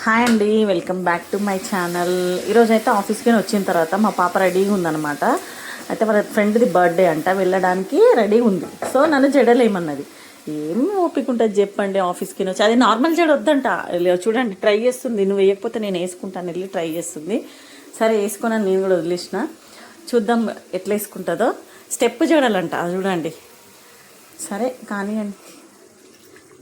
Hi అండి, welcome back to my channel. ఈరోజు అయితే ఆఫీస్కి వచ్చిన తర్వాత మా పాప రెడీగా ఉందన్నమాట. అయితే వాళ్ళ ఫ్రెండ్ది బర్త్డే అంట, వెళ్ళడానికి రెడీ ఉంది. సో నన్ను జడలేమన్నది. ఏం ఓపిక ఉంటుంది చెప్పండి, ఆఫీస్కి వచ్చి. అది నార్మల్ జడ వద్దంట. చూడండి, ట్రై చేస్తుంది. నువ్వు వేయకపోతే నేను వేసుకుంటాను వెళ్ళి ట్రై చేస్తుంది. సరే వేసుకున్నాను, నేను కూడా వదిలేసిన. చూద్దాం ఎట్లా వేసుకుంటుందో. స్టెప్ జడలంట, అది చూడండి. సరే కానివ్వండి,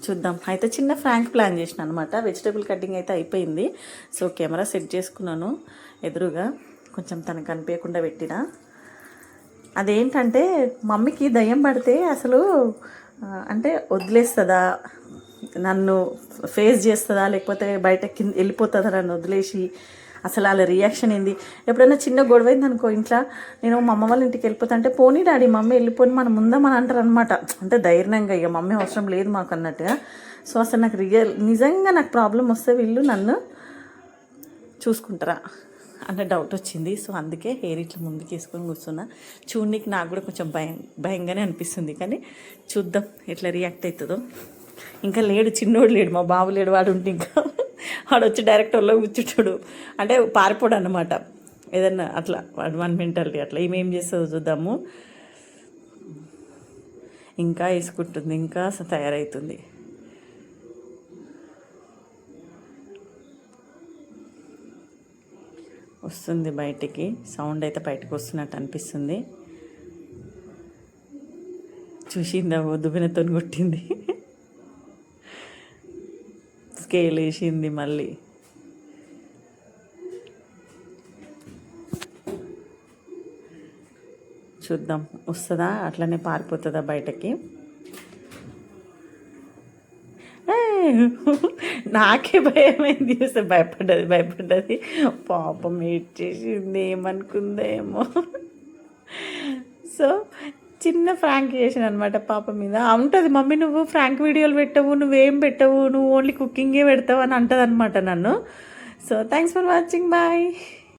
చూద్దాం. అయితే చిన్న ఫ్రాంక్ ప్లాన్ చేసిన అనమాట. వెజిటేబుల్ కటింగ్ అయితే అయిపోయింది. సో కెమెరా సెట్ చేసుకున్నాను ఎదురుగా, కొంచెం తనకు కనిపించకుండా పెట్టిన. అదేంటంటే మమ్మీకి దయ్యం పడితే అసలు అంటే వదిలేస్తుందా, నన్ను ఫేస్ చేస్తుందా, లేకపోతే బయట కింద వెళ్ళిపోతుందా నన్ను వదిలేసి, అసలు వాళ్ళ రియాక్షన్ ఏంది. ఎప్పుడైనా చిన్న గొడవ అయింది అనుకో ఇంట్లో, నేను మా అమ్మ వాళ్ళ ఇంటికి వెళ్ళిపోతా అంటే, పోనీ డాడీ మమ్మీ వెళ్ళిపోయి మనం ఉందామని అంటారు అనమాట. అంటే ధైర్యంగా, ఇక మమ్మీ అవసరం లేదు మాకు అన్నట్టుగా. సో అసలు నాకు నిజంగా నాకు ప్రాబ్లం వస్తే వీళ్ళు నన్ను చూసుకుంటారా అన్న డౌట్ వచ్చింది. సో అందుకే హెయిర్ ఇట్లా ముందుకు వేసుకొని కూర్చున్నా. చూడడానికి నాకు కూడా కొంచెం భయంగానే అనిపిస్తుంది, కానీ చూద్దాం ఎట్లా రియాక్ట్ అవుతుందో. ఇంకా లేడు, చిన్నోడు లేడు, మా బాబు లేడు. వాడు ఉంటే ఇంకా వాడు వచ్చి డైరెక్ట్ ఒళ్ళో కూర్చుంటాడు. అంటే పారిపోడు అనమాట ఏదన్నా అట్లా. వాడు వన్ మెంటాలిటీ అట్లా. ఏమేం చేస్తుందో చూద్దాము. ఇంకా వేసుకుంటుంది, ఇంకా తయారవుతుంది. వస్తుంది బయటికి, సౌండ్ అయితే బయటకు వస్తున్నట్టు అనిపిస్తుంది. చూసిందా, దువ్వెనతో కొట్టింది, స్కేల్ వేసింది మళ్ళీ. చూద్దాం వస్తుందా, అట్లనే పారిపోతుందా బయటకి. నాకే భయమైంది, చూస్తే భయపడ్డది. పాపం ఏడ్చేసింది, ఏమనుకుందేమో. సో చిన్న ఫ్రాంక్ చేసిన అనమాట పాప మీద. ఉంటుంది మమ్మీ నువ్వు ఫ్రాంక్ వీడియోలు పెట్టవు, నువ్వేం పెట్టవు, నువ్వు ఓన్లీ కుకింగే పెడతావు అని అంటుంది అనమాట నన్ను. So thanks for watching, bye.